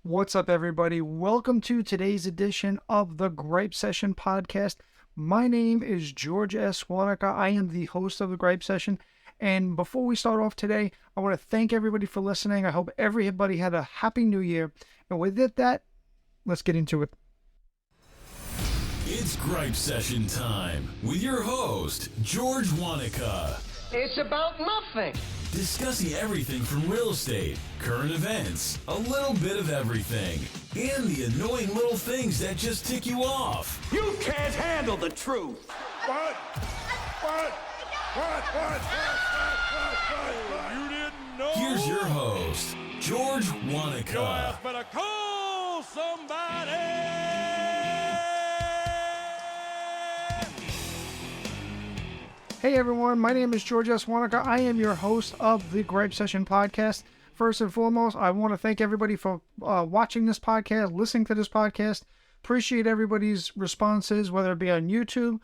What's up, everybody? Welcome to today's edition of the Gripe Session Podcast. My name is George S. Wonica. I am the host of the Gripe Session. And before we start off today, I want to thank everybody for listening. I hope everybody had a happy new year. And with that, let's get into it. It's Gripe Session time with your host, George Wonica. It's about nothing. Discussing everything from real estate, current events, a little bit of everything, and the annoying little things that just tick you off. You can't handle the truth. What? You didn't know? Here's your host, George Your Wonica. ass better call somebody. Hey everyone, my name is George S. Wonica. I am your host of the Gripe Session Podcast. First and foremost, I want to thank everybody for watching this podcast, listening to this podcast. Appreciate everybody's responses, whether it be on YouTube,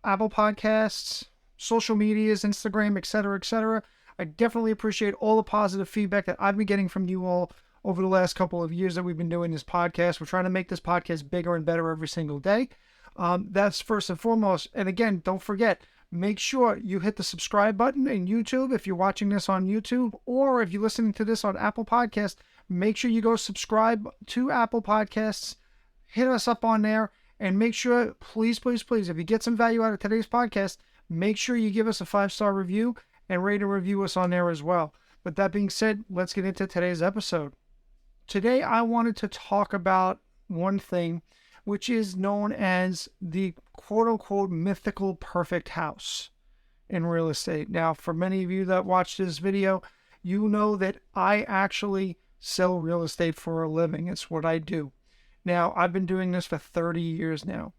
Apple Podcasts, social medias, Instagram, etc., etc. I definitely appreciate all the positive feedback that I've been getting from you all over the last couple of years that we've been doing this podcast. We're trying to make this podcast bigger and better every single day. That's first and foremost. And again, don't forget, make sure you hit the subscribe button in YouTube if you're watching this on YouTube, or if you're listening to this on Apple Podcasts, make sure you go subscribe to Apple Podcasts, hit us up on there, and make sure, please, if you get some value out of today's podcast, make sure you give us a 5-star review and rate and review us on there as well. With that being said, let's get into today's episode. Today, I wanted to talk about one thing, which is known as the quote-unquote mythical perfect house in real estate. Now, for many of you that watch this video, you know that I actually sell real estate for a living. It's what I do. Now, I've been doing this for 30 years now.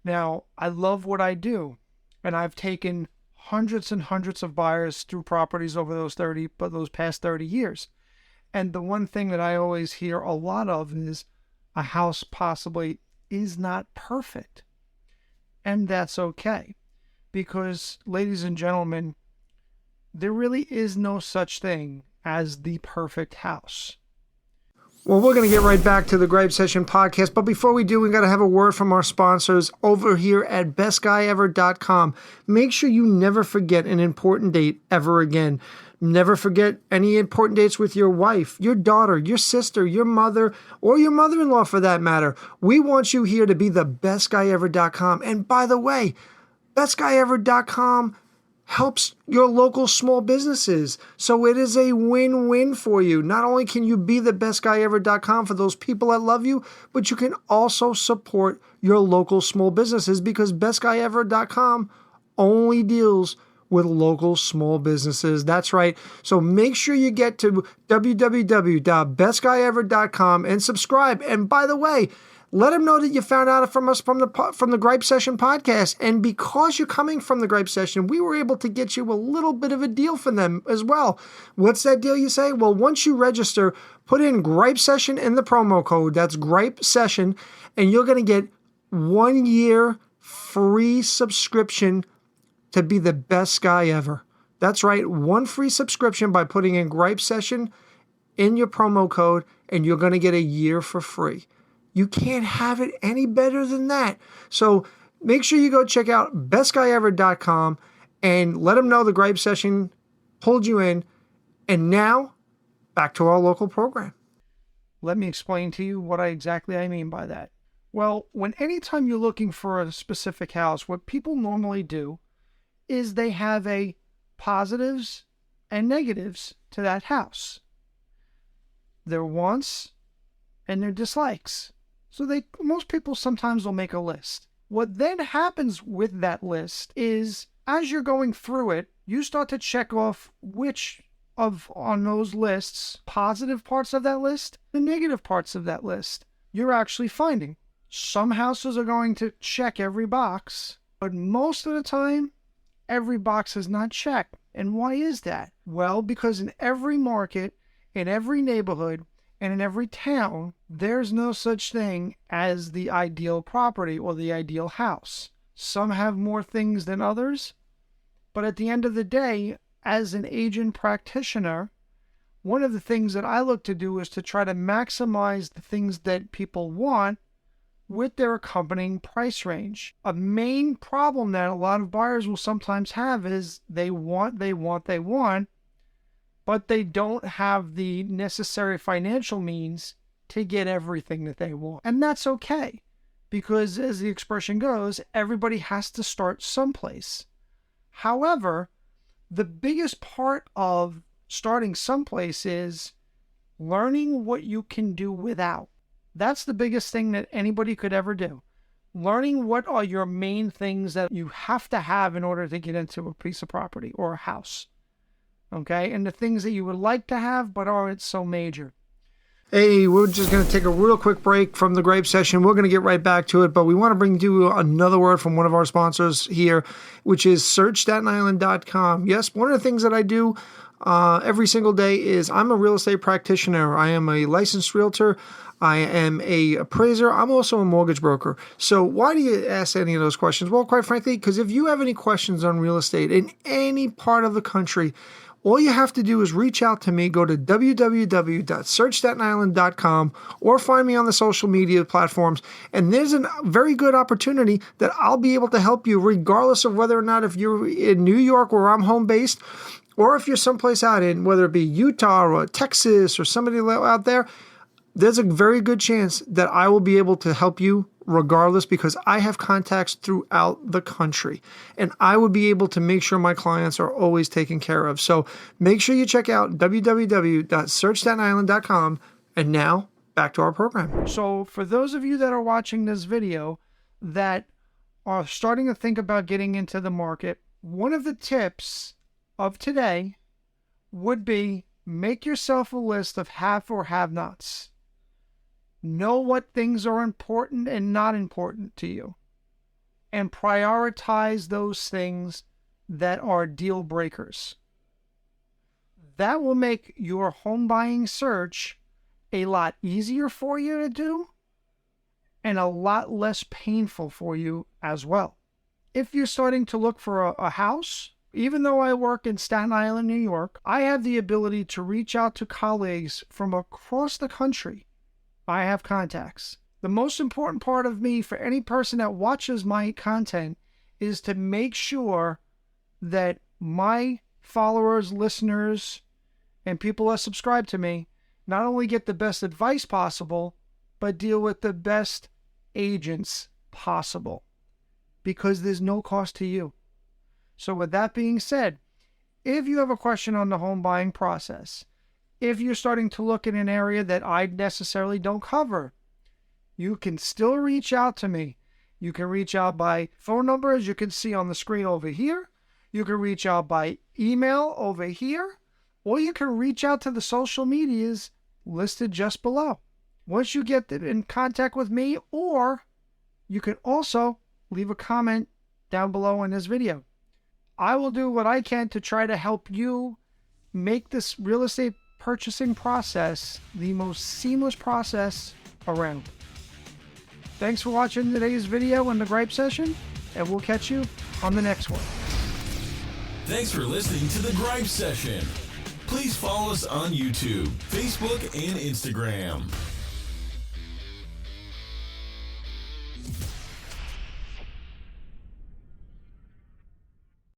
Now, I love what I do, and I've taken hundreds and hundreds of buyers through properties over those past 30 years. And the one thing that I always hear a lot of is a house possibly is not perfect. And that's okay. Because, ladies and gentlemen, there really is no such thing as the perfect house. Well, we're going to get right back to the Gripe Session Podcast. But before we do, we got to have a word from our sponsors over here at bestguyever.com. Make sure you never forget an important date ever again. Never forget any important dates with your wife, your daughter, your sister, your mother, or your mother-in-law for that matter. We want you here to be the bestguyever.com. And by the way, bestguyever.com helps your local small businesses. So it is a win-win for you. Not only can you be the bestguyever.com for those people that love you, but you can also support your local small businesses because bestguyever.com only deals with local small businesses. That's right. So make sure you get to www.bestguyever.com and subscribe. And by the way, let them know that you found out from us from the Gripe Session Podcast. And because you're coming from the Gripe Session, we were able to get you a little bit of a deal for them as well. What's that deal, you say? Well, once you register, put in Gripe Session in the promo code. That's Gripe Session. And you're going to get 1 year free subscription to be the best guy ever. That's right, 1 free subscription by putting in Gripe Session in your promo code, and you're going to get a year for free. You can't have it any better than that. So make sure you go check out bestguyever.com and let them know the Gripe Session pulled you in. And now, back to our local program. Let me explain to you what exactly I mean by that. Well, anytime you're looking for a specific house, what people normally do is they have a positives and negatives to that house. Their wants and their dislikes. So most people sometimes will make a list. What then happens with that list is, as you're going through it, you start to check off which on those lists, positive parts of that list, the negative parts of that list, you're actually finding. Some houses are going to check every box, but most of the time, every box is not checked. And why is that? Well, because in every market, in every neighborhood, and in every town, there's no such thing as the ideal property or the ideal house. Some have more things than others, but at the end of the day, as an agent practitioner, one of the things that I look to do is to try to maximize the things that people want with their accompanying price range. A main problem that a lot of buyers will sometimes have is they want, but they don't have the necessary financial means to get everything that they want. And that's okay, because as the expression goes, everybody has to start someplace. However, the biggest part of starting someplace is learning what you can do without. That's the biggest thing that anybody could ever do. Learning what are your main things that you have to have in order to get into a piece of property or a house. Okay? And the things that you would like to have but aren't so major. Hey, we're just going to take a real quick break from the Gripe Session. We're going to get right back to it, but we want to bring you another word from one of our sponsors here, which is SearchStatenIsland.com. Yes, one of the things that I do every single day is I'm a real estate practitioner. I am a licensed realtor. I am a appraiser. I'm also a mortgage broker. So why do you ask any of those questions? Well, quite frankly, because if you have any questions on real estate in any part of the country, all you have to do is reach out to me. Go to www.searchstatenisland.com or find me on the social media platforms. And there's a very good opportunity that I'll be able to help you regardless of whether or not if you're in New York where I'm home based, or if you're someplace out in, whether it be Utah or Texas or somebody out there, there's a very good chance that I will be able to help you regardless, because I have contacts throughout the country and I would be able to make sure my clients are always taken care of. So make sure you check out www.searchstatenisland.com. And now back to our program. So for those of you that are watching this video that are starting to think about getting into the market, one of the tips of today would be make yourself a list of have or have nots. Know what things are important and not important to you, and prioritize those things that are deal breakers. That will make your home buying search a lot easier for you to do and a lot less painful for you as well. If you're starting to look for a house, even though I work in Staten Island, New York, I have the ability to reach out to colleagues from across the country. I have contacts. The most important part of me for any person that watches my content is to make sure that my followers, listeners, and people that subscribe to me not only get the best advice possible, but deal with the best agents possible, because there's no cost to you. So with that being said, if you have a question on the home buying process, if you're starting to look in an area that I necessarily don't cover, you can still reach out to me. You can reach out by phone number, as you can see on the screen over here. You can reach out by email over here, or you can reach out to the social medias listed just below. Once you get in contact with me, or you can also leave a comment down below in this video. I will do what I can to try to help you make this real estate purchasing process the most seamless process around. Thanks for watching today's video in the Gripe Session, and we'll catch you on the next one. Thanks for listening to the Gripe Session. Please follow us on YouTube, Facebook, and Instagram.